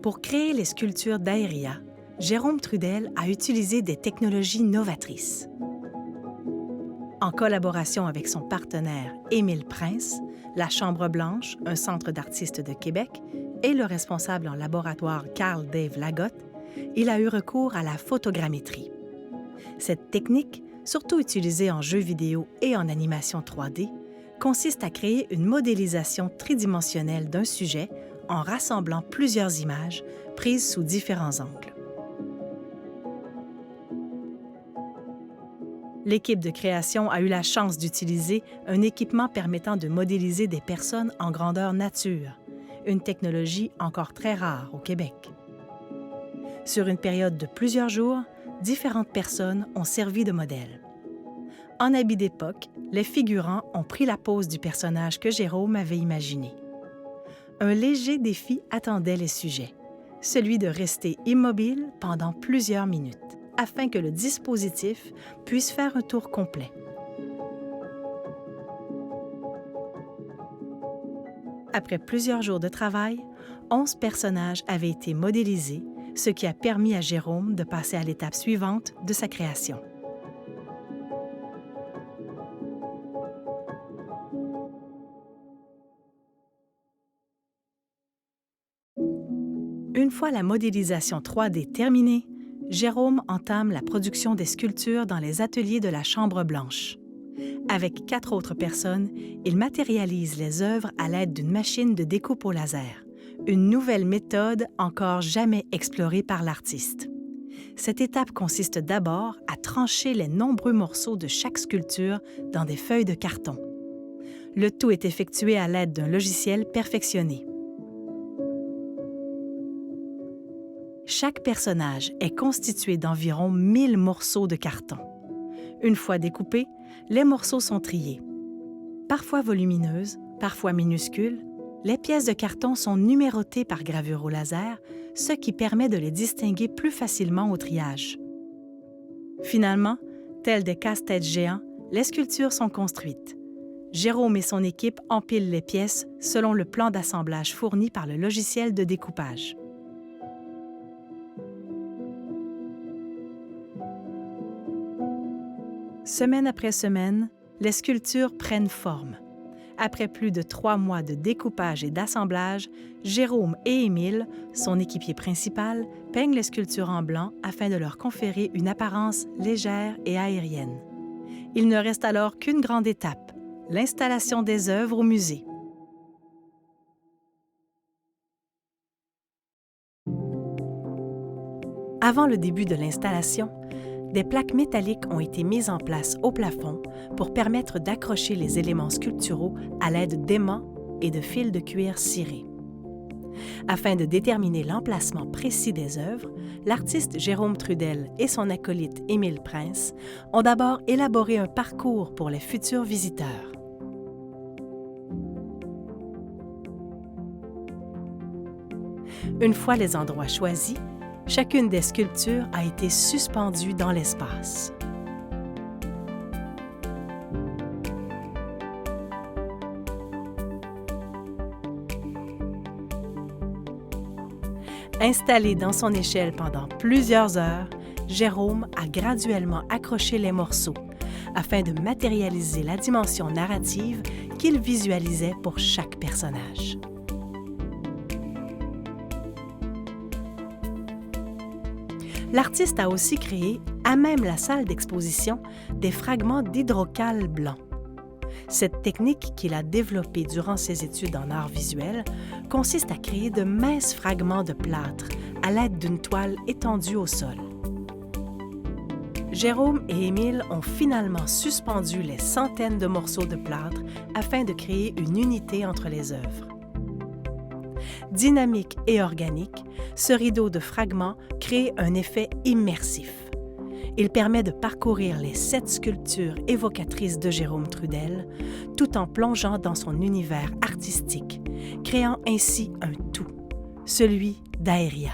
Pour créer les sculptures d'Aéria, Jérôme Trudel a utilisé des technologies novatrices. En collaboration avec son partenaire Émile Prince, la Chambre Blanche, un centre d'artistes de Québec, et le responsable en laboratoire Carl Dave Lagotte, il a eu recours à la photogrammétrie. Cette technique, surtout utilisée en jeux vidéo et en animation 3D, consiste à créer une modélisation tridimensionnelle d'un sujet en rassemblant plusieurs images prises sous différents angles. L'équipe de création a eu la chance d'utiliser un équipement permettant de modéliser des personnes en grandeur nature, une technologie encore très rare au Québec. Sur une période de plusieurs jours, différentes personnes ont servi de modèle. En habit d'époque, les figurants ont pris la pose du personnage que Jérôme avait imaginé. Un léger défi attendait les sujets, celui de rester immobile pendant plusieurs minutes, afin que le dispositif puisse faire un tour complet. Après plusieurs jours de travail, 11 personnages avaient été modélisés, ce qui a permis à Jérôme de passer à l'étape suivante de sa création. Une fois la modélisation 3D terminée, Jérôme entame la production des sculptures dans les ateliers de la Chambre Blanche. Avec 4 autres personnes, il matérialise les œuvres à l'aide d'une machine de découpe au laser, une nouvelle méthode encore jamais explorée par l'artiste. Cette étape consiste d'abord à trancher les nombreux morceaux de chaque sculpture dans des feuilles de carton. Le tout est effectué à l'aide d'un logiciel perfectionné. Chaque personnage est constitué d'environ 1000 morceaux de carton. Une fois découpés, les morceaux sont triés. Parfois volumineuses, parfois minuscules, les pièces de carton sont numérotées par gravure au laser, ce qui permet de les distinguer plus facilement au triage. Finalement, tels des casse-têtes géants, les sculptures sont construites. Jérôme et son équipe empilent les pièces selon le plan d'assemblage fourni par le logiciel de découpage. Semaine après semaine, les sculptures prennent forme. Après plus de 3 mois de découpage et d'assemblage, Jérôme et Émile, son équipier principal, peignent les sculptures en blanc afin de leur conférer une apparence légère et aérienne. Il ne reste alors qu'une grande étape, l'installation des œuvres au musée. Avant le début de l'installation, des plaques métalliques ont été mises en place au plafond pour permettre d'accrocher les éléments sculpturaux à l'aide d'aimants et de fils de cuir cirés. Afin de déterminer l'emplacement précis des œuvres, l'artiste Jérôme Trudel et son acolyte Émile Prince ont d'abord élaboré un parcours pour les futurs visiteurs. Une fois les endroits choisis, chacune des sculptures a été suspendue dans l'espace. Installé dans son échelle pendant plusieurs heures, Jérôme a graduellement accroché les morceaux afin de matérialiser la dimension narrative qu'il visualisait pour chaque personnage. L'artiste a aussi créé, à même la salle d'exposition, des fragments d'hydrocale blanc. Cette technique qu'il a développée durant ses études en arts visuels consiste à créer de minces fragments de plâtre à l'aide d'une toile étendue au sol. Jérôme et Émile ont finalement suspendu les centaines de morceaux de plâtre afin de créer une unité entre les œuvres. Dynamique et organique, ce rideau de fragments crée un effet immersif. Il permet de parcourir les 7 sculptures évocatrices de Jérôme Trudel, tout en plongeant dans son univers artistique, créant ainsi un tout, celui d'Aéria.